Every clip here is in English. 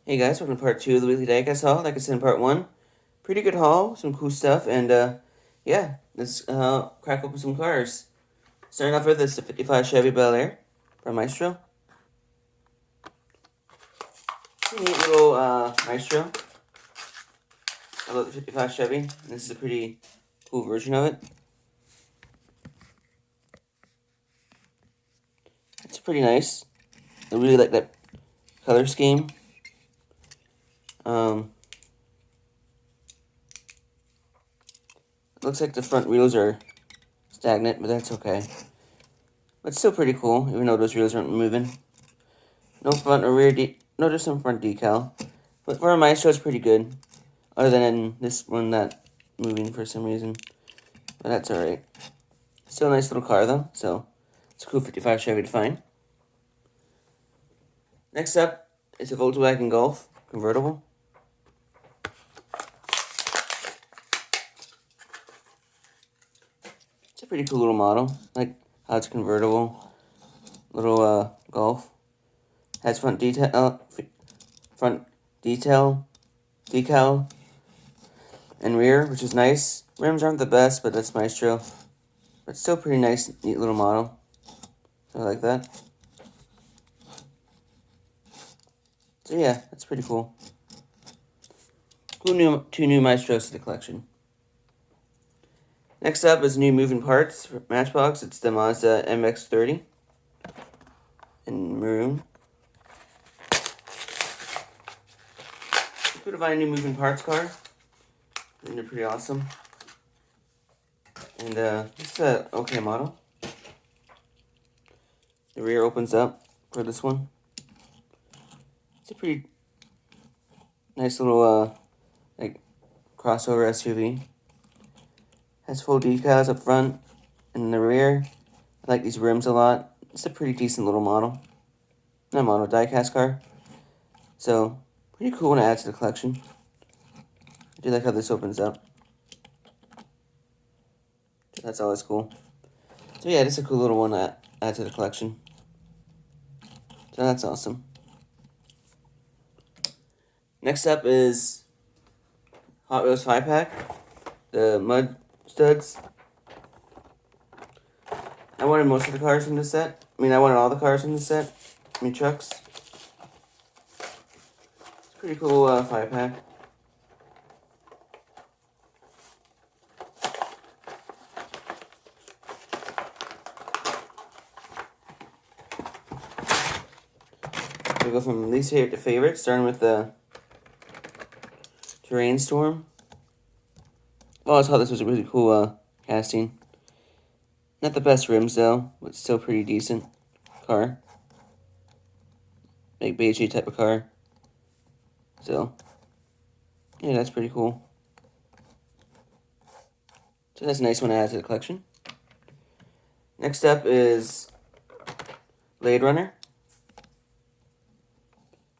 Hey guys, welcome to part 2 of the weekly diecast haul. Like I said in part 1, pretty good haul, some cool stuff, and yeah, let's crack open some cars. Starting off with this, the 55 Chevy Bel Air from Maestro. Pretty neat little Maestro. I love the 55 Chevy, and this is a pretty cool version of it. It's pretty nice. I really like that color scheme. It looks like the front wheels are stagnant, but that's okay. But still pretty cool, even though those wheels aren't moving. No front or rear no, just some front decal. But for a Maestro, it's pretty good. Other than this one not moving for some reason. But that's alright. Still a nice little car though, so it's a cool 55 Chevy to find. Next up, it's a Volkswagen Golf convertible. It's a pretty cool little model. Like how it's convertible. Little Golf. Has front decal, decal, and rear, which is nice. Rims aren't the best, but that's Maestro. But still pretty nice, neat little model. I like that. So yeah, that's pretty cool. Two new Maestros to the collection. Next up is new moving parts for Matchbox. It's the Mazda MX-30 in maroon. Could have found a new moving parts car. And they're pretty awesome. And this is an okay model. The rear opens up for this one. It's a pretty nice little like crossover SUV. Has full decals up front and in the rear. I like these rims a lot. It's a pretty decent little model. Not model, diecast car. So, pretty cool to add to the collection. I do like how this opens up. That's always cool. So yeah, this is a cool little one to add to the collection. So that's awesome. Next up is Hot Wheels 5-pack. The mud studs. I wanted most of the cars from this set. I wanted all the cars from this set. Trucks. It's a pretty cool 5-pack. We go from least favorite to favorite, starting with the Terrain Storm. I always thought this was a really cool casting. Not the best rims though, but still pretty decent car. Like beige type of car. So, yeah, that's pretty cool. So that's a nice one to add to the collection. Next up is Blade Runner.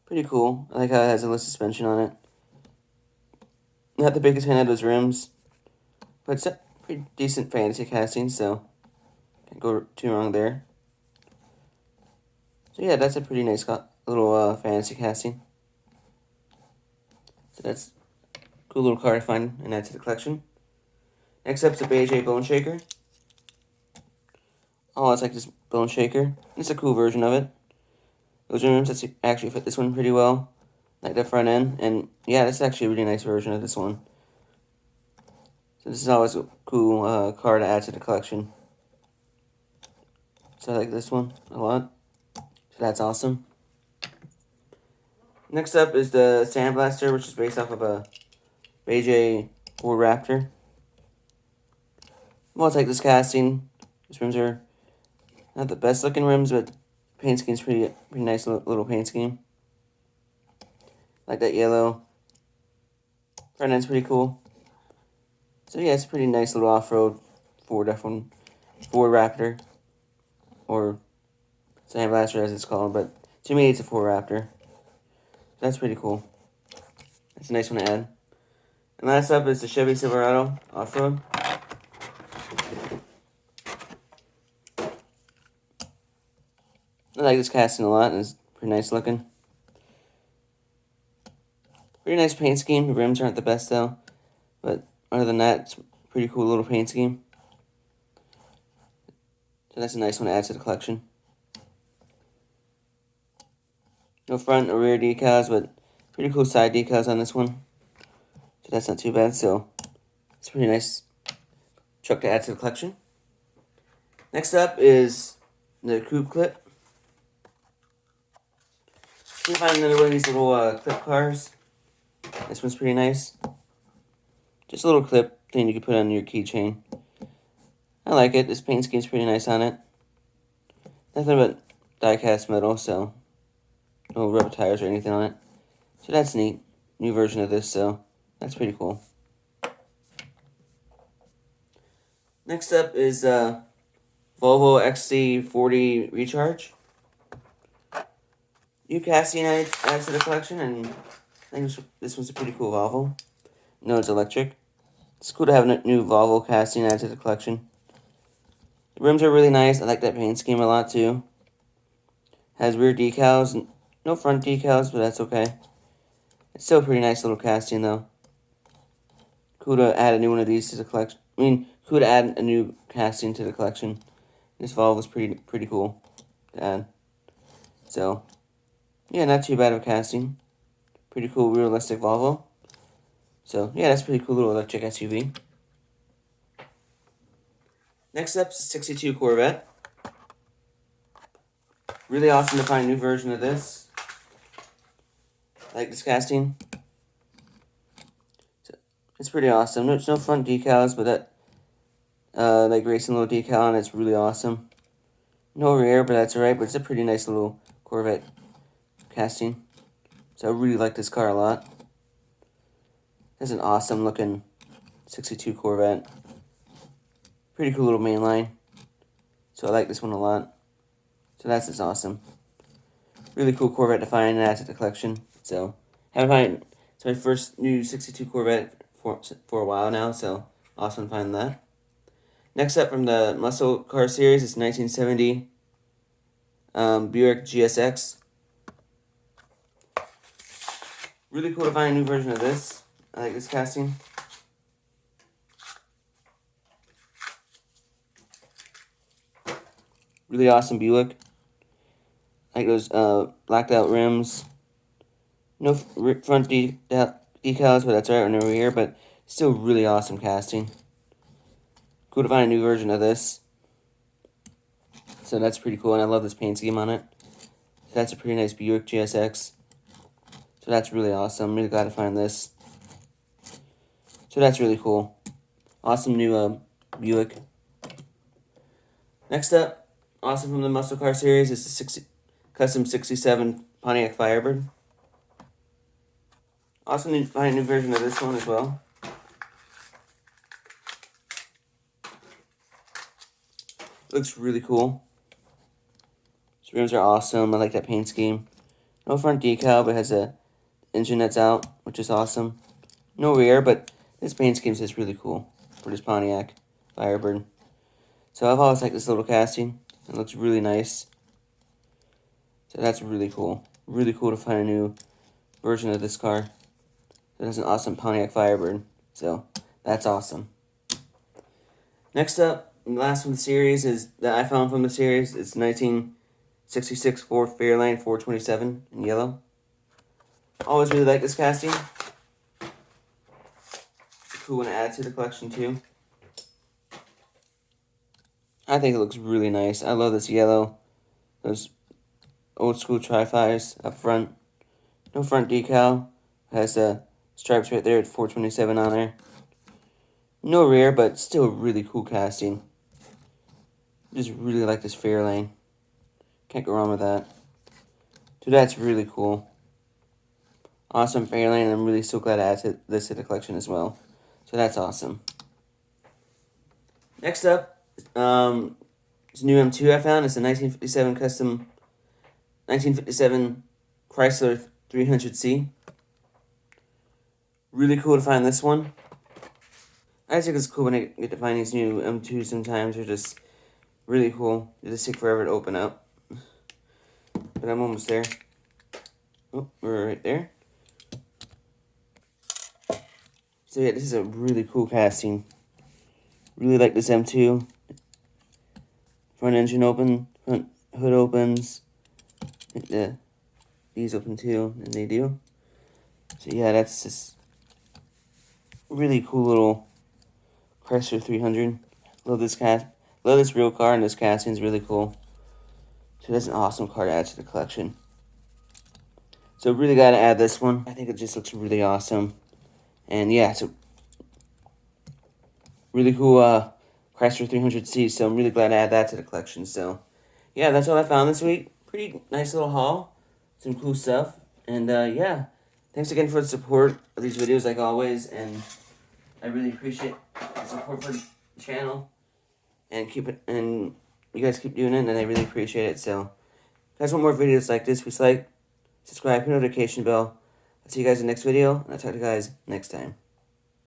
Pretty cool. I like how it has a little suspension on it. Not the biggest fan of those rims, but it's a pretty decent fantasy casting, so can't go too wrong there. So yeah, that's a pretty nice little fantasy casting. So that's a cool little car to find and add to the collection. Next up is the beige Bone Shaker. Oh, it's like this Bone Shaker. It's a cool version of it. Those rims actually fit this one pretty well, like the front end, and yeah, this is actually a really nice version of this one. So this is always a cool car to add to the collection. So I like this one a lot. So that's awesome. Next up is the Sandblaster, which is based off of a beige Ford Raptor. Well, it's like this casting. These rims are not the best looking rims, but the paint scheme's pretty nice little paint scheme. Like that yellow. Front end's pretty cool. So yeah, it's a pretty nice little off-road Ford Raptor. Or Sandblaster as it's called, but to me it's a Ford Raptor. That's pretty cool. That's a nice one to add. And last up is the Chevy Silverado off-road. I like this casting a lot, and it's pretty nice looking. Pretty nice paint scheme. The rims aren't the best though, but other than that, it's a pretty cool little paint scheme. So that's a nice one to add to the collection. No front or rear decals, but pretty cool side decals on this one. So that's not too bad. So it's a pretty nice truck to add to the collection. Next up is the coupe clip. You can find another one of these little clip cars. This one's pretty nice. Just a little clip thing you can put on your keychain. I like it. This paint scheme's pretty nice on it. Nothing but die-cast metal, so no rubber tires or anything on it. So that's neat. New version of this, so that's pretty cool. Next up is Volvo XC40 Recharge. New casting adds to the collection, and I think this one's a pretty cool Volvo. No, it's electric. It's cool to have a new Volvo casting added to the collection. The rims are really nice. I like that paint scheme a lot too. Has rear decals, no front decals, but that's okay. It's still a pretty nice little casting though. Cool to add a new one of these to the collection. Cool to add a new casting to the collection. This Volvo is pretty cool to add. So, yeah, not too bad of a casting. Pretty cool, realistic Volvo. So, yeah, that's a pretty cool little electric SUV. Next up is 62 Corvette. Really awesome to find a new version of this. I like this casting. It's pretty awesome. There's no front decals, but that like racing little decal on it's really awesome. No rear, but that's alright. But it's a pretty nice little Corvette casting. So I really like this car a lot. It's an awesome looking 62 Corvette. Pretty cool little mainline. So I like this one a lot. So that's just awesome. Really cool Corvette to find and add to the collection. So haven't found it's my first new 62 Corvette for a while now. So awesome to find that. Next up from the muscle car series is 1970 Buick GSX. Really cool to find a new version of this. I like this casting. Really awesome Buick. I like those blacked out rims. No front decals, but that's alright, no rear, but still really awesome casting. Cool to find a new version of this. So that's pretty cool, and I love this paint scheme on it. So that's a pretty nice Buick GSX. So that's really awesome. I'm really glad to find this. So that's really cool. Awesome new Buick. Next up, awesome from the muscle car series is the custom 67 Pontiac Firebird. Awesome to find a new version of this one as well. Looks really cool. These rims are awesome. I like that paint scheme. No front decal, but has a engine that's out, which is awesome. No rear, but this paint scheme is really cool for this Pontiac Firebird. So I've always liked this little casting. It looks really nice. So that's really cool. Really cool to find a new version of this car. That's an awesome Pontiac Firebird. So that's awesome. Next up, the last one of the series is that I found from the series. It's 1966 Ford Fairlane 427 in yellow. Always really like this casting. It's a cool one to add to the collection too. I think it looks really nice. I love this yellow. Those old school tri-fires up front. No front decal. Has the stripes right there at 427 on there. No rear, but still really cool casting. Just really like this Fairlane. Can't go wrong with that. So that's really cool. Awesome Fairlane, and I'm really so glad to add this to the collection as well. So that's awesome. Next up, it's a new M2 I found. It's a 1957 Chrysler 300C. Really cool to find this one. I think it's cool when I get to find these new M2s sometimes. They're just really cool. They just take forever to open up. But I'm almost there. Oh, we're right there. So yeah, this is a really cool casting. Really like this M2. Front engine open, front hood opens. I think these open too, and they do. So yeah, that's just really cool little Chrysler 300. Love this love this real car, and this casting is really cool. So that's an awesome car to add to the collection. So really got to add this one. I think it just looks really awesome. And yeah, it's a really cool Chrysler 300C. So I'm really glad to add that to the collection. So yeah, that's all I found this week. Pretty nice little haul. Some cool stuff. And yeah, thanks again for the support of these videos like always. And I really appreciate the support for the channel. And you guys keep doing it, and I really appreciate it. So, if you guys want more videos like this, please like, subscribe, hit the notification bell. I'll see you guys in the next video, and I'll talk to you guys next time.